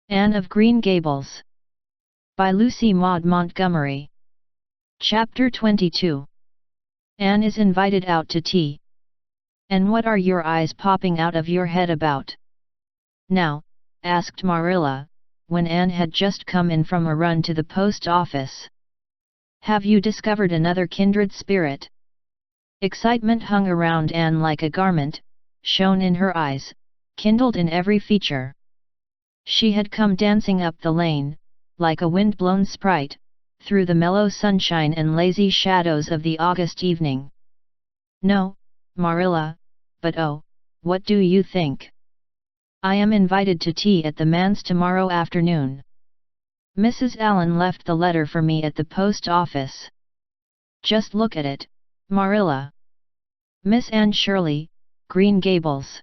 Anne of Green Gables. By Lucy Maud Montgomery. Chapter 22. Anne is invited out to tea. And what are your eyes popping out of your head about now? Asked Marilla, when Anne had just come in from a run to the post office. Have you discovered another kindred spirit? Excitement hung around Anne like a garment, shone in her eyes, kindled in every feature. She had come dancing up the lane, like a wind-blown sprite, through the mellow sunshine and lazy shadows of the August evening. No, Marilla, but oh, what do you think? I am invited to tea at the manse tomorrow afternoon. Mrs. Allen left the letter for me at the post office. Just look at it, Marilla. Miss Anne Shirley, Green Gables.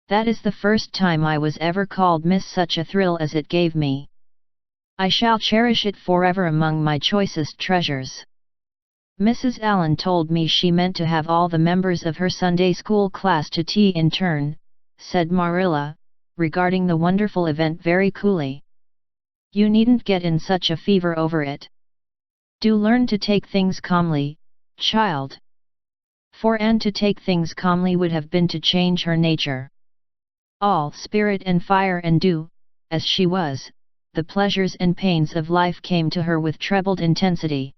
That is the first time I was ever called Miss. Such a thrill as it gave me. I shall cherish it forever among my choicest treasures. Mrs. Allen told me she meant to have all the members of her Sunday school class to tea in turn, said Marilla, regarding the wonderful event very coolly. You needn't get in such a fever over it. Do learn to take things calmly, child. For Anne to take things calmly would have been to change her nature. All spirit and fire and dew, as she was, the pleasures and pains of life came to her with trebled intensity.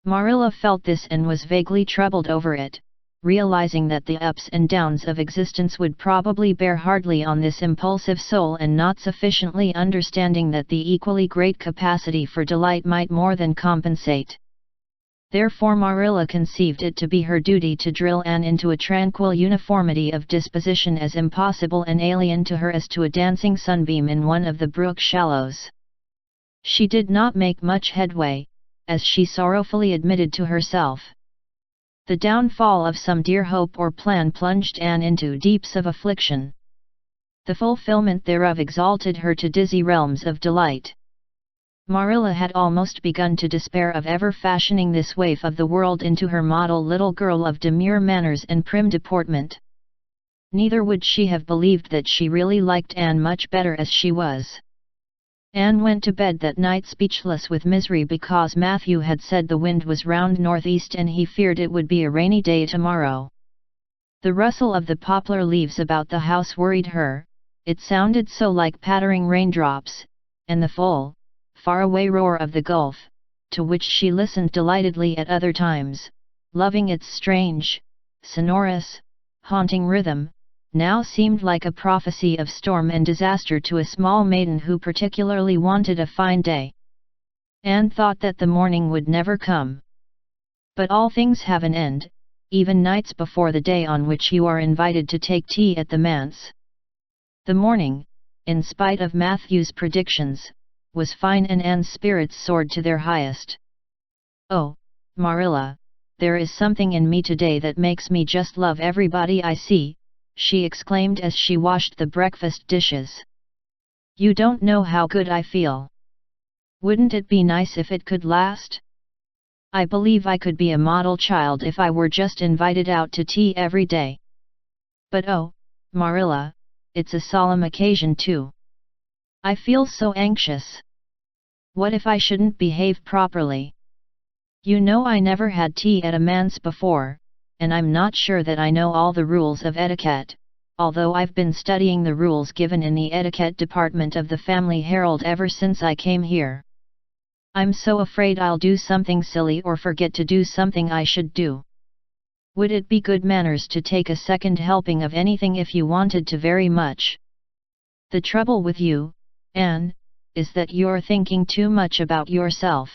Marilla felt this and was vaguely troubled over it, realizing that the ups and downs of existence would probably bear hardly on this impulsive soul and not sufficiently understanding that the equally great capacity for delight might more than compensate. Therefore Marilla conceived it to be her duty to drill Anne into a tranquil uniformity of disposition as impossible and alien to her as to a dancing sunbeam in one of the brook shallows. She did not make much headway, as she sorrowfully admitted to herself. The downfall of some dear hope or plan plunged Anne into deeps of affliction. The fulfillment thereof exalted her to dizzy realms of delight. Marilla had almost begun to despair of ever fashioning this waif of the world into her model little girl of demure manners and prim deportment. Neither would she have believed that she really liked Anne much better as she was. Anne went to bed that night speechless with misery because Matthew had said the wind was round northeast and he feared it would be a rainy day tomorrow. The rustle of the poplar leaves about the house worried her, it sounded so like pattering raindrops, and the full, faraway roar of the Gulf, to which she listened delightedly at other times, loving its strange, sonorous, haunting rhythm, now seemed like a prophecy of storm and disaster to a small maiden who particularly wanted a fine day. Anne thought that the morning would never come. But all things have an end, even nights before the day on which you are invited to take tea at the manse. The morning, in spite of Matthew's predictions, was fine and Anne's spirits soared to their highest. Oh, Marilla, there is something in me today that makes me just love everybody I see, she exclaimed as she washed the breakfast dishes. You don't know how good I feel. Wouldn't it be nice if it could last? I believe I could be a model child if I were just invited out to tea every day. But oh, Marilla, it's a solemn occasion too. I feel so anxious. What if I shouldn't behave properly? You know I never had tea at a manse before, and I'm not sure that I know all the rules of etiquette, although I've been studying the rules given in the etiquette department of the Family Herald ever since I came here. I'm so afraid I'll do something silly or forget to do something I should do. Would it be good manners to take a second helping of anything if you wanted to very much? The trouble with you, Anne, is that you're thinking too much about yourself.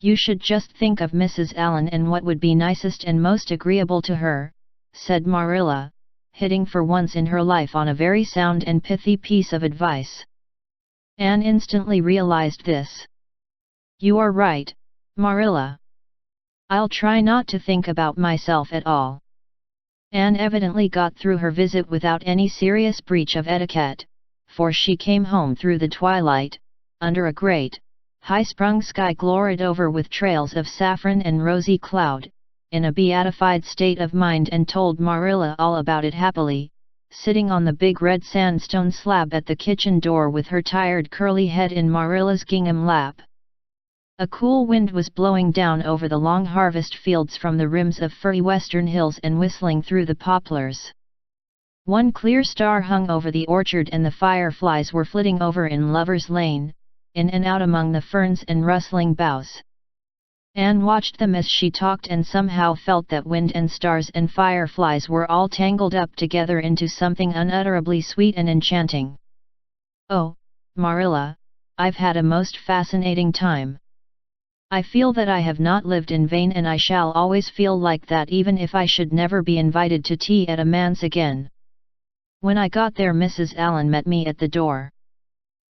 You should just think of Mrs. Allen and what would be nicest and most agreeable to her, said Marilla, hitting for once in her life on a very sound and pithy piece of advice. Anne instantly realized this. You are right, Marilla. I'll try not to think about myself at all. Anne evidently got through her visit without any serious breach of etiquette, for she came home through the twilight, under a great, high-sprung sky gloried over with trails of saffron and rosy cloud, in a beatified state of mind and told Marilla all about it happily, sitting on the big red sandstone slab at the kitchen door with her tired curly head in Marilla's gingham lap. A cool wind was blowing down over the long harvest fields from the rims of furry western hills and whistling through the poplars. One clear star hung over the orchard and the fireflies were flitting over in Lover's Lane, in and out among the ferns and rustling boughs. Anne watched them as she talked and somehow felt that wind and stars and fireflies were all tangled up together into something unutterably sweet and enchanting. "Oh, Marilla, I've had a most fascinating time. I feel that I have not lived in vain and I shall always feel like that even if I should never be invited to tea at a manse again." When I got there, Mrs. Allen met me at the door.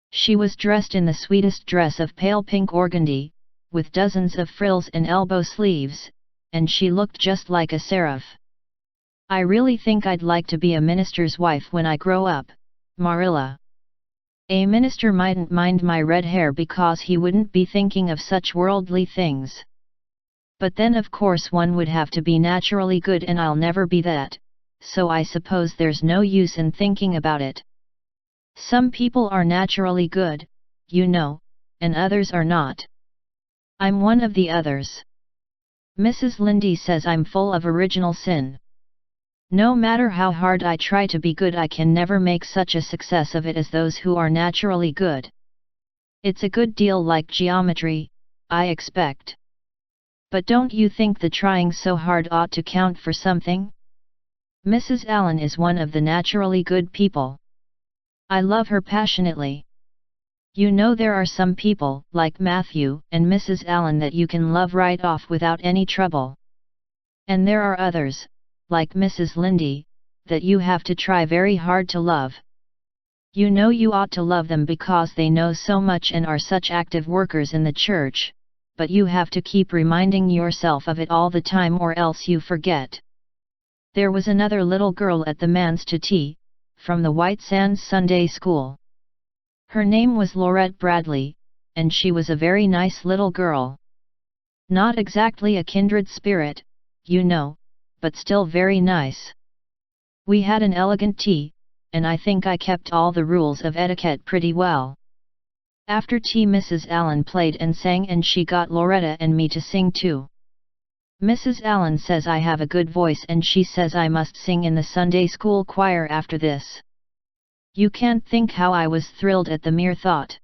She was dressed in the sweetest dress of pale pink organdy, with dozens of frills and elbow sleeves, and she looked just like a seraph. "I really think I'd like to be a minister's wife when I grow up, Marilla. A minister mightn't mind my red hair because he wouldn't be thinking of such worldly things. But then of course one would have to be naturally good and I'll never be that, so I suppose there's no use in thinking about it. Some people are naturally good, you know, and others are not. I'm one of the others. Mrs. Lynde says I'm full of original sin. No matter how hard I try to be good, I can never make such a success of it as those who are naturally good. It's a good deal like geometry, I expect. But don't you think the trying so hard ought to count for something? Mrs. Allen is one of the naturally good people. I love her passionately. You know, there are some people, like Matthew and Mrs. Allen, that you can love right off without any trouble. And there are others, like Mrs. Lynde, that you have to try very hard to love. You know you ought to love them because they know so much and are such active workers in the church, but you have to keep reminding yourself of it all the time or else you forget. There was another little girl at the manse to tea, from the White Sands Sunday School. Her name was Laurette Bradley, and she was a very nice little girl. Not exactly a kindred spirit, you know, but still very nice. We had an elegant tea, and I think I kept all the rules of etiquette pretty well. After tea Mrs. Allen played and sang and she got Loretta and me to sing too. Mrs. Allen says I have a good voice and she says I must sing in the Sunday school choir after this. You can't think how I was thrilled at the mere thought.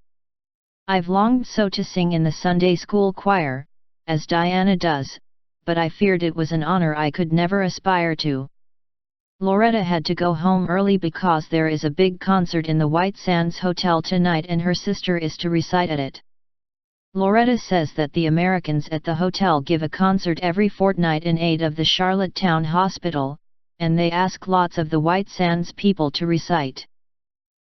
I've longed so to sing in the Sunday school choir, as Diana does, but I feared it was an honor I could never aspire to. Loretta had to go home early because there is a big concert in the White Sands Hotel tonight and her sister is to recite at it. Loretta says that the Americans at the hotel give a concert every fortnight in aid of the Charlottetown Hospital, and they ask lots of the White Sands people to recite.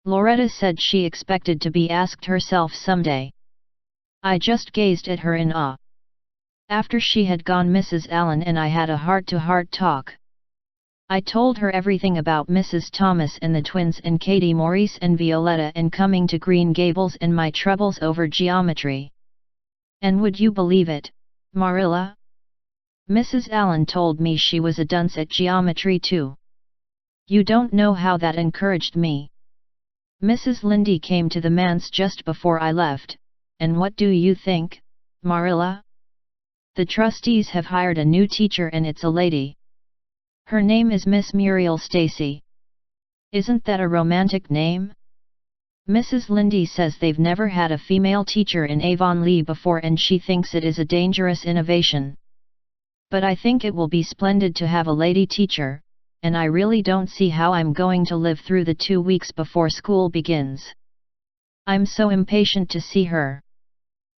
Loretta said she expected to be asked herself someday. I just gazed at her in awe. After she had gone, Mrs. Allen and I had a heart-to-heart talk. I told her everything about Mrs. Thomas and the twins and Katie Maurice and Violetta and coming to Green Gables and my troubles over geometry. And would you believe it, Marilla? Mrs. Allen told me she was a dunce at geometry too. You don't know how that encouraged me. Mrs. Lynde came to the manse just before I left, and what do you think, Marilla? The trustees have hired a new teacher and it's a lady. Her name is Miss Muriel Stacy. Isn't that a romantic name? Mrs. Lynde says they've never had a female teacher in Avonlea before and she thinks it is a dangerous innovation. But I think it will be splendid to have a lady teacher, and I really don't see how I'm going to live through the 2 weeks before school begins. I'm so impatient to see her.